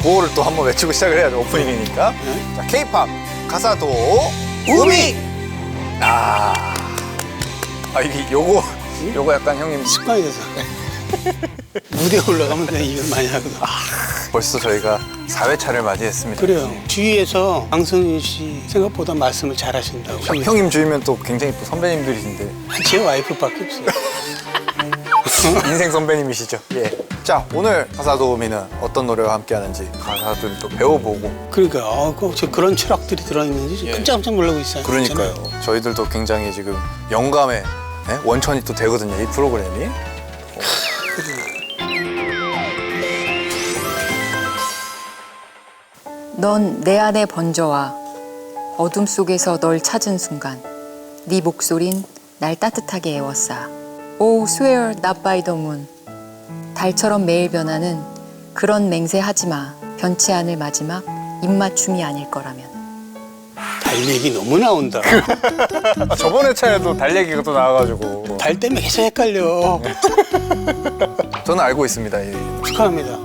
구호를 또 한번 외치고 시작을 해야죠. 오프닝이니까. 자, K-팝 가사도 우미. 이게 요거 약간 형님 습관이 돼서 무대에 올라가면 내가 이걸 많이 하거든. 벌써 저희가 4회차를 맞이했습니다. 그래요. 주위에서 강성윤 씨 생각보다 말씀을 잘하신다고. 형님 주위면 또 굉장히 또 선배님들이신데 제 와이프밖에 없어요. 인생 선배님이시죠. 예. 자, 오늘 가사 도우미는 어떤 노래와 함께 하는지 가사들 또 배워보고. 그러니까 그런 철학들이 들어있는지 깜짝깜짝 놀라고 있어요. 그러니까요. 저희들도 굉장히 지금 영감의 원천이 또 되거든요, 이 프로그램이. 넌 내 안에 번져와 어둠 속에서 널 찾은 순간 네 목소린 날 따뜻하게 애워싸. Oh, swear not by the moon. 달처럼 매일 변하는 그런 맹세하지 마. 변치 않을 마지막 입맞춤이 아닐 거라면. 달 얘기 너무 나온다. 저번 회차에도 달 얘기가 또 나와가지고. 달 때문에 계속 헷갈려. 저는 알고 있습니다. 예. 축하합니다.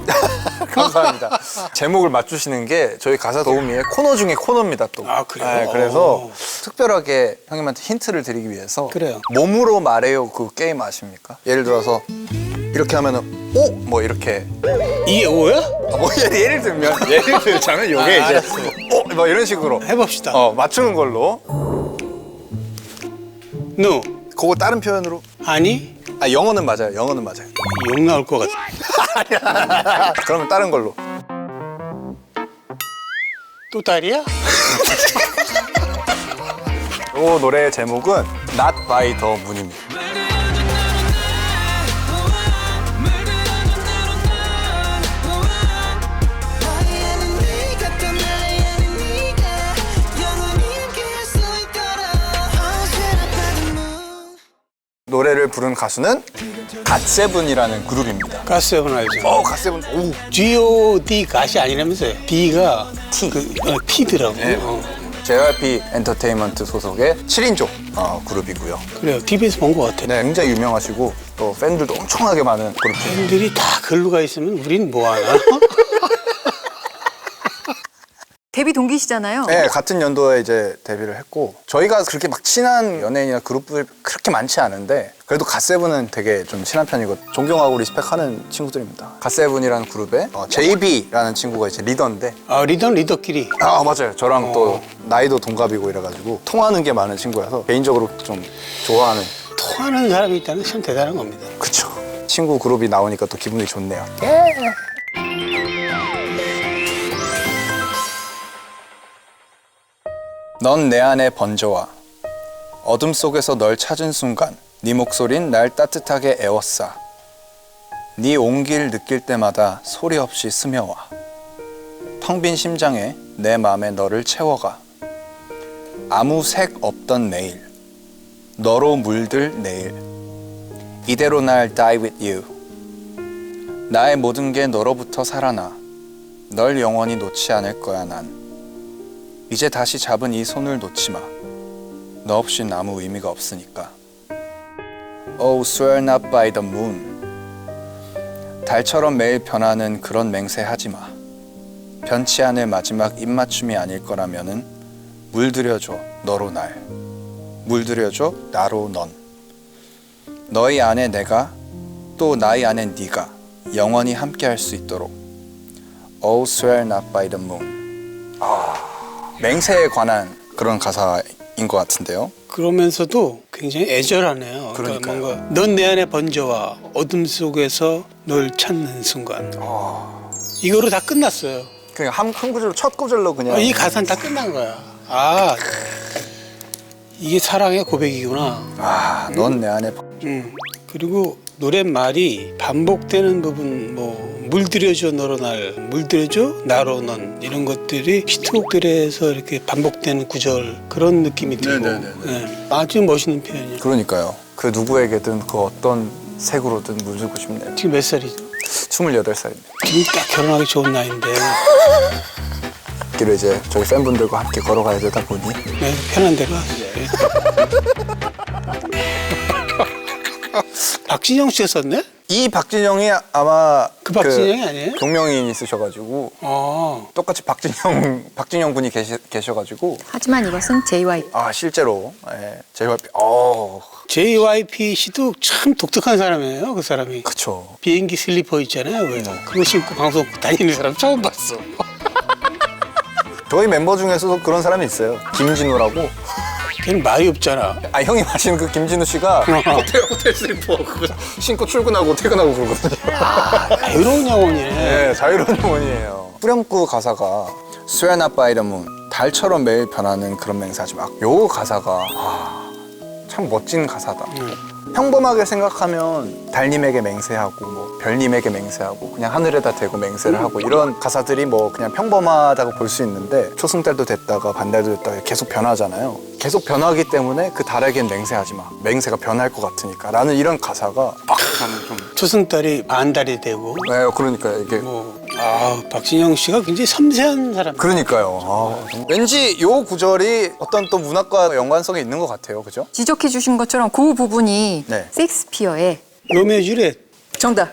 감사합니다. 제목을 맞추시는 게 저희 가사 도우미의 코너 중에 코너입니다. 또. 그래요? 네, 그래서 특별하게 형님한테 힌트를 드리기 위해서 그래요. 몸으로 말해요 그 게임 아십니까? 예를 들어서 이렇게 하면은 오! 뭐 이렇게 이게 뭐야? 뭐 예를 들자면 요게 이제 알았어. 오! 뭐 이런 식으로 해봅시다. 맞추는 걸로. No. 그거 다른 표현으로 아니? 영어는 맞아요. 영어는 맞아요. 욕 나올 것 같아. 그러면 다른 걸로. 또 달이야? 이 노래의 제목은 Not by the Moon입니다. 노래를 부른 가수는 갓세븐이라는 그룹입니다. 가스세븐 알죠? 갓세븐. 오. G.O.D. 갓이 아니라면서요. D가 T. T더라고. 네. JYP 엔터테인먼트 소속의 7인조 그룹이고요. 그래요. TV에서 본 것 같아. 네, 굉장히 유명하시고 또 팬들도 엄청나게 많은 그룹 중에. 팬들이 다 글로 가 있으면 우린 뭐하나? 데뷔 동기시잖아요. 네, 같은 연도에 이제 데뷔를 했고 저희가 그렇게 막 친한 연예인이나 그룹들 그렇게 많지 않은데 그래도 갓세븐은 되게 좀 친한 편이고 존경하고 리스펙하는 친구들입니다. 갓세븐이라는 그룹에 JB라는 친구가 이제 리더인데 리더끼리. 맞아요. 저랑 또 나이도 동갑이고 이래가지고 통하는 게 많은 친구라서 개인적으로 좀 좋아하는. 통하는 사람이 있다는 게 참 대단한 겁니다. 그쵸. 친구 그룹이 나오니까 또 기분이 좋네요. 넌 내 안에 번져와 어둠 속에서 널 찾은 순간 네 목소린 날 따뜻하게 애워싸. 네 온길 느낄 때마다 소리 없이 스며와. 텅 빈 심장에 내 맘에 너를 채워가. 아무 색 없던 내일 너로 물들 내일 이대로 날 die with you. 나의 모든 게 너로부터 살아나. 널 영원히 놓지 않을 거야 난. 이제 다시 잡은 이 손을 놓지 마. 너 없인 아무 의미가 없으니까. Oh, swear not by the moon. 달처럼 매일 변하는 그런 맹세하지 마. 변치 않을 마지막 입맞춤이 아닐 거라면은 물들여줘 너로 날. 물들여줘 나로 넌. 너희 안에 내가 또 나의 안에 네가 영원히 함께 할 수 있도록. Oh, swear not by the moon. 맹세에 관한 그런 가사인 것 같은데요. 그러면서도 굉장히 애절하네요. 그러니까요. 뭔가 넌 내 안에 번져와 어둠 속에서 널 찾는 순간. 이거로 다 끝났어요. 그냥 한 구절로 첫 구절로 그냥. 이 가사는 다 끝난 거야. 이게 사랑의 고백이구나. 넌 내 안에 그리고 노랫말이 반복되는 부분, 물들여줘 너로 날, 물들여줘 나로 넌, 이런 것들이 히트곡들에서 이렇게 반복되는 구절, 그런 느낌이 들고. 네. 아주 멋있는 표현이에요. 그러니까요. 그 누구에게든 그 어떤 색으로든 물들고 싶네요. 지금 몇 살이죠? 28살입니다. 지금 딱 결혼하기 좋은 나이인데. 길을 이제 저희 팬분들과 함께 걸어가야 되다 보니. 네, 편한 대로 하세요. 박진영 씨가 썼네? 이 박진영이 아마 그 박진영이 아니에요? 동명이인 있으셔가지고 똑같이 박진영 분이 계셔가지고 하지만 이것은 JYP. 아 실제로 JYP JYP 씨도 참 독특한 사람이에요. 그 사람이. 그쵸. 비행기 슬리퍼 있잖아요. 그거 신고 방송 다니는 사람 처음 봤어. 저희 멤버 중에서도 그런 사람이 있어요. 김진우라고. 걔는 말이 없잖아. 아 형이 마신 그 김진우 씨가 호텔 슬리퍼 그거 신고 출근하고 퇴근하고 그러거든요. 자유로운 영혼이네. 네, 자유로운 영혼이에요. 후렴구 가사가 Swear not by the moon, 달처럼 매일 변하는 그런 맹세하지 마. 요 가사가 참 멋진 가사다. 평범하게 생각하면 달님에게 맹세하고 뭐 별님에게 맹세하고 그냥 하늘에다 대고 맹세를 하고 이런 가사들이 뭐 그냥 평범하다고 볼 수 있는데 초승달도 됐다가 반달도 됐다가 계속 변하잖아요. 계속 변하기 때문에 그 달에겐 맹세하지 마. 맹세가 변할 것 같으니까 라는 이런 가사가 저는 좀 초승달이 반달이 되고. 네, 그러니까 이게 박진영 씨가 굉장히 섬세한 사람. 그러니까요. 왠지 요 구절이 어떤 또 문학과 연관성이 있는 것 같아요. 그죠? 지적해 주신 것처럼 그 부분이 네. 셰익스피어의 로미오 줄리엣. 정답.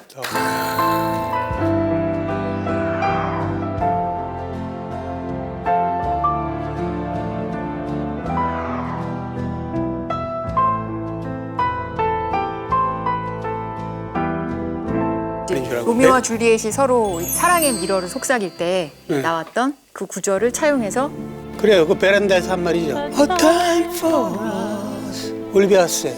로미오와 줄리엣이 서로 사랑의 미러를 속삭일 때 나왔던 그 구절을 차용해서 그래요. 그 베란다에서 한 말이죠. A time for us. 올리비아스.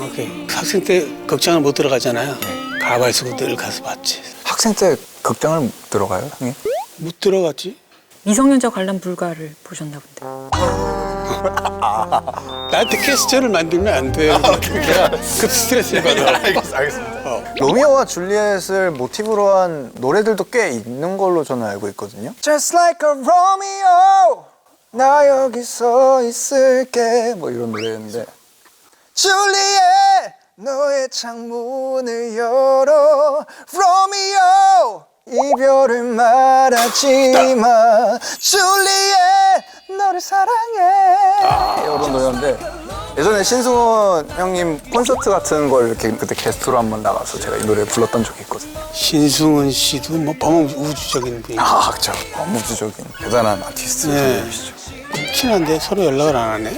오케이. 학생 때 극장을 못 들어가잖아요. 가발 쓰고 늘 가서 봤지. 학생 때 극장을 못 들어가요, 형님? 못 들어갔지. 미성년자 관람 불가를 보셨나 본데. 나한테 캐스터를 만들면 안 돼요. 내가 그 스트레스를 받아. 알겠습니다. 로미오와 줄리엣을 모티브로 한 노래들도 꽤 있는 걸로 저는 알고 있거든요. Just like a Romeo, 나 여기 서 있을게 뭐 이런 노래였는데 줄리엣, 너의 창문을 열어 Romeo, 이별을 말하지 마 줄리엣, 너를 사랑해 이런 노래인데 예전에 신승원 형님 콘서트 같은 걸 이렇게 그때 게스트로 한번 나가서 제가 이 노래 불렀던 적이 있거든요. 신승원 씨도 뭐 범 우주적인 분이. 그렇죠. 무주적인 대단한 아티스트이시죠. 친한데 서로 연락을 안 하네.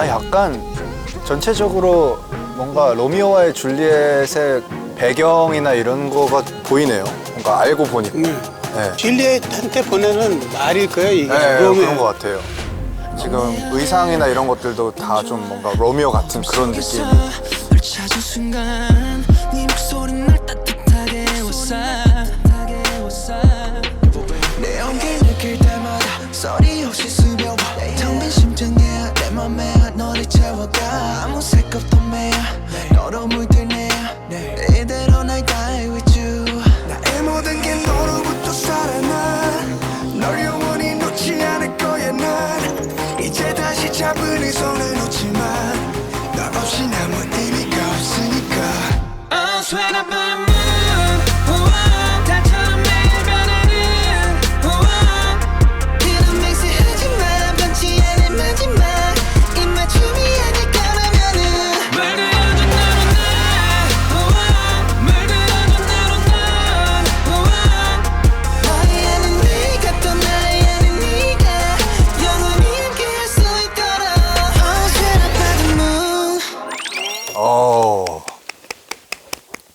약간 전체적으로 뭔가 로미오와의 줄리엣의 배경이나 이런 거가 보이네요. 뭔가 알고 보니까. 네. 줄리엣한테 보내는 말일 거예요, 이게. 네, 로미오. 그런 것 같아요. 지금 의상이나 이런 것들도 다 좀 뭔가 로미오 같은 그런 느낌. 널 찾은 순간 네 목소리는 날 따뜻하게 웃어 내 온길 느낄 때마다 소리 없이 스며와 텅 빈 심장에 내 맘에 너를 채워가 아무 색 없던 매야 너로 물들네야 이대로 날 die with you 나의 모든 게 너로부터 살아나 널 영원히 놓지 않을 거야 난 이제 다시 잡은 이 손을 놓지만 너 없이 아무 의미가 없으니까 I swear up by the moon 달처럼 매일 변하는 그런 맹세하지 마라 변치 않을 마지막 입맞춤이 아닐까라면은 말 그려줘 나로 나 너의 아는 네가 또 나의 아는 네가 영원히 함께할 수 있도록 I swear up by the moon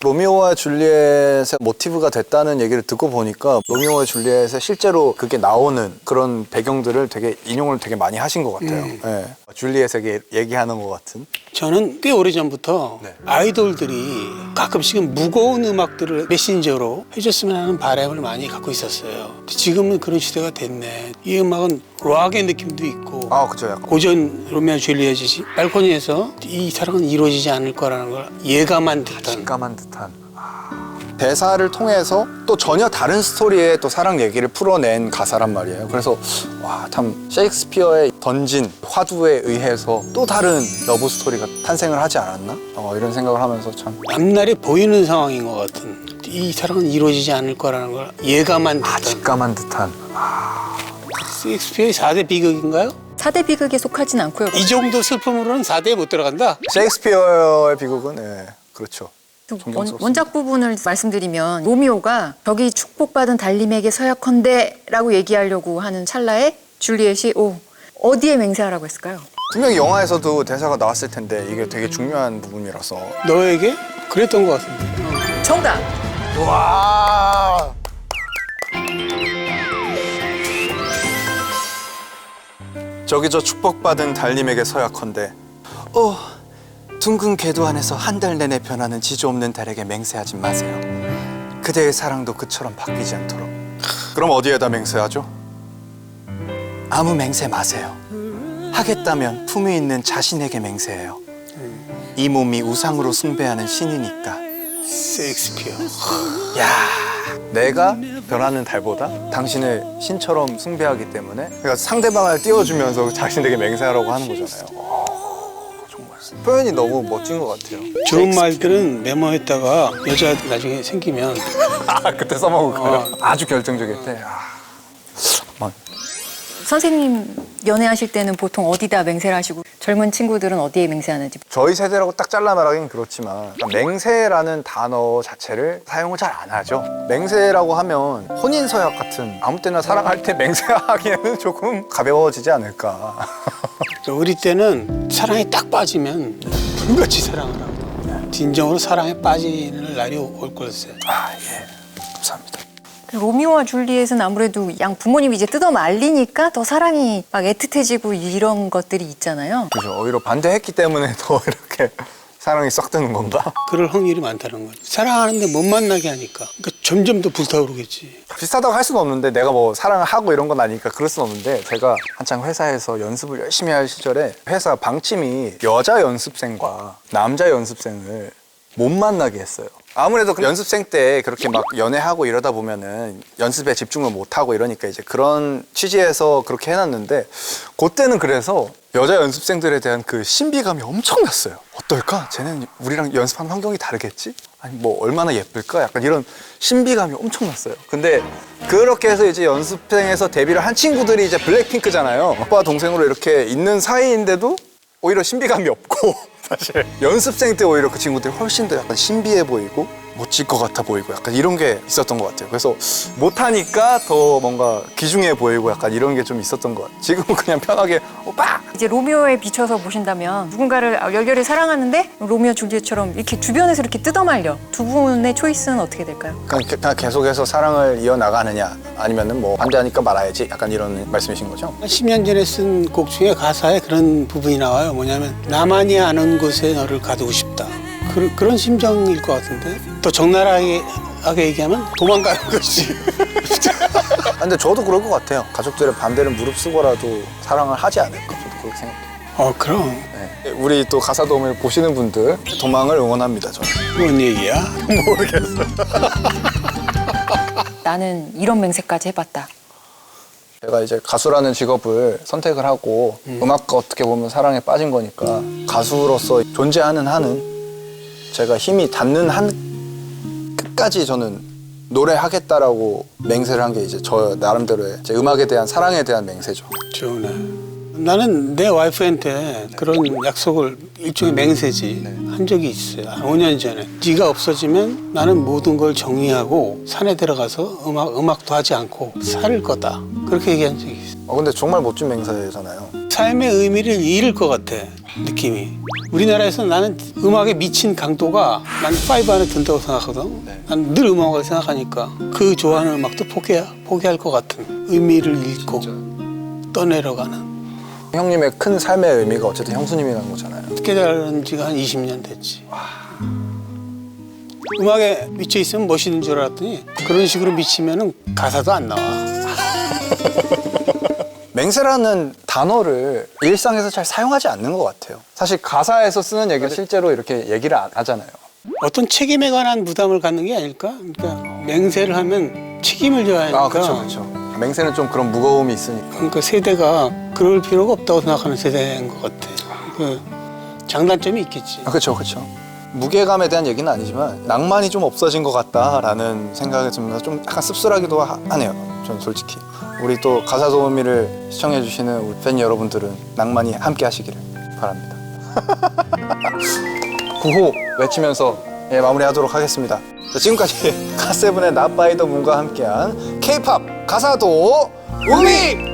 로미오와 줄리엣의 모티브가 됐다는 얘기를 듣고 보니까 로미오와 줄리엣에 실제로 그게 나오는 그런 배경들을 되게 인용을 되게 많이 하신 것 같아요. 네. 줄리엣에게 얘기하는 것 같은. 저는 꽤 오래전부터 네. 아이돌들이 가끔씩은 무거운 음악들을 메신저로 해줬으면 하는 바람을 많이 갖고 있었어요. 근데 지금은 그런 시대가 됐네. 이 음악은 락의 느낌도 있고 그죠. 약간. 고전 로미오 줄리엣이 발코니에서 이 사랑은 이루어지지 않을 거라는 걸 예감한 듯한 직감한 듯한. 대사를 통해서 또 전혀 다른 스토리의 또 사랑 얘기를 풀어낸 가사란 말이에요. 그래서 참 셰익스피어의 던진 화두에 의해서 또 다른 러브 스토리가 탄생을 하지 않았나? 이런 생각을 하면서 참. 앞날이 보이는 상황인 것 같은 이 사랑은 이루어지지 않을 거라는 걸 예감한 듯한 직감한 듯한. 셰익스피어의 4대 비극인가요? 4대 비극에 속하진 않고요. 이 정도 슬픔으로는 4대에 못 들어간다. 셰익스피어의 비극은 그렇죠. 원작 부분을 말씀드리면 로미오가 저기 축복받은 달님에게 서약컨대라고 얘기하려고 하는 찰나에 줄리엣이 어디에 맹세하라고 했을까요? 분명히 영화에서도 대사가 나왔을 텐데 이게 되게 중요한 부분이라서. 너에게 그랬던 것 같은데. 정답! 와. 저기 저 축복받은 달님에게 서약컨대 둥근 궤도 안에서 한 달 내내 변하는 지조 없는 달에게 맹세하지 마세요. 그대의 사랑도 그처럼 바뀌지 않도록. 그럼 어디에다 맹세하죠? 아무 맹세 마세요. 하겠다면 품위 있는 자신에게 맹세해요. 이 몸이 우상으로 숭배하는 신이니까. 셰익스피어. 야, 내가 변하는 달보다 당신을 신처럼 숭배하기 때문에 그러니까 상대방을 띄워주면서 자신에게 맹세하라고 하는 거잖아요. 정말 표현이 너무 멋진 것 같아요. 좋은 말들은 메모했다가 여자 나중에 생기면 그때 써먹을까요? 아주 결정적일 때. 선생님 연애하실 때는 보통 어디다 맹세를 하시고 젊은 친구들은 어디에 맹세하는지. 저희 세대라고 딱 잘라 말하긴 그렇지만 맹세라는 단어 자체를 사용을 잘 안 하죠. 맹세라고 하면 혼인서약 같은 아무 때나 사랑할 때 맹세하기에는 조금 가벼워지지 않을까. 우리 때는 사랑에 딱 빠지면 불같이 사랑을 하고 진정으로 사랑에 빠지는 날이 올 거였어요. 감사합니다. 로미오와 줄리엣은 아무래도 양 부모님이 이제 뜯어 말리니까 더 사랑이 막 애틋해지고 이런 것들이 있잖아요. 그죠. 오히려 반대했기 때문에 더 이렇게 사랑이 싹 드는 건가? 그럴 확률이 많다는 거죠. 사랑하는데 못 만나게 하니까. 그러니까 점점 더 불타오르겠지. 비슷하다고 할 수는 없는데 내가 뭐 사랑을 하고 이런 건 아니니까 그럴 수는 없는데 제가 한창 회사에서 연습을 열심히 할 시절에 회사 방침이 여자 연습생과 남자 연습생을 못 만나게 했어요. 아무래도 그 연습생 때 그렇게 막 연애하고 이러다 보면은 연습에 집중을 못하고 이러니까 이제 그런 취지에서 그렇게 해놨는데 그때는 그래서 여자 연습생들에 대한 그 신비감이 엄청났어요. 어떨까? 쟤는 우리랑 연습하는 환경이 다르겠지? 아니 뭐 얼마나 예쁠까? 약간 이런 신비감이 엄청났어요. 근데 그렇게 해서 이제 연습생에서 데뷔를 한 친구들이 이제 블랙핑크잖아요. 오빠 동생으로 이렇게 있는 사이인데도 오히려 신비감이 없고 사실 연습생 때 오히려 그 친구들이 훨씬 더 약간 신비해 보이고 멋질 것 같아 보이고 약간 이런 게 있었던 것 같아요. 그래서 못하니까 더 뭔가 귀중해 보이고 약간 이런 게 좀 있었던 것 같아요. 지금은 그냥 편하게 오빠! 이제 로미오에 비춰서 보신다면 누군가를 열렬히 사랑하는데 로미오 줄리엣처럼 이렇게 주변에서 이렇게 뜯어말려. 두 분의 초이스는 어떻게 될까요? 그냥 계속해서 사랑을 이어나가느냐 아니면은 뭐 반대하니까 말아야지 약간 이런 말씀이신 거죠? 10년 전에 쓴 곡 중에 가사에 그런 부분이 나와요. 뭐냐면 나만이 아는 곳에 너를 가두고 싶다. 그런 심정일 것 같은데 더 적나라하게 얘기하면 도망가는 것이. 근데 저도 그럴 것 같아요. 가족들의 반대를 무릅쓰고라도 사랑을 하지 않을까 저도 그렇게 생각해요. 그럼 네. 우리 또 가사 도움을 보시는 분들 도망을 응원합니다. 저는. 뭔 얘기야? 모르겠어요. 나는 이런 맹세까지 해봤다. 제가 이제 가수라는 직업을 선택을 하고 음악과 어떻게 보면 사랑에 빠진 거니까 가수로서 존재하는 한은 제가 힘이 닿는 한 끝까지 저는 노래하겠다라고 맹세를 한 게 이제 저 나름대로의 제 음악에 대한 사랑에 대한 맹세죠. 좋네. 나는 내 와이프한테 그런 약속을 일종의 맹세지 한 적이 있어요. 5년 전에. 네가 없어지면 나는 모든 걸 정리하고 산에 들어가서 음악도 하지 않고 살 거다. 그렇게 얘기한 적이 있어요. 근데 정말 멋진 맹세잖아요. 삶의 의미를 잃을 것 같아, 느낌이. 우리나라에서 나는 음악에 미친 강도가 난 5 안에 든다고 생각하거든. 난 늘 음악을 생각하니까 그 좋아하는 음악도 포기할 것 같은 의미를 잃고 떠내려가는. 형님의 큰 삶의 의미가 어쨌든 형수님이라는 거잖아요. 깨달은 지가 한 20년 됐지. 음악에 미쳐 있으면 멋있는 줄 알았더니 그런 식으로 미치면은 가사도 안 나와. 맹세라는 단어를 일상에서 잘 사용하지 않는 것 같아요. 사실 가사에서 쓰는 얘기를 실제로 이렇게 얘기를 안 하잖아요. 어떤 책임에 관한 부담을 갖는 게 아닐까? 그러니까 맹세를 하면 책임을 져야 하니까. 그렇죠. 맹세는 좀 그런 무거움이 있으니까. 그러니까 세대가 그럴 필요가 없다고 생각하는 세대인 것 같아. 그 장단점이 있겠지. 그렇죠. 무게감에 대한 얘기는 아니지만 낭만이 좀 없어진 것 같다라는 생각이 듭니다. 좀 약간 씁쓸하기도 하네요. 저는 솔직히 우리 또 가사 도우미를 시청해주시는 우리 팬 여러분들은 낭만이 함께 하시기를 바랍니다. 9호 외치면서 예, 마무리하도록 하겠습니다. 자, 지금까지 가세븐의 Not by the Moon과 함께한 K-팝 가사도 우미!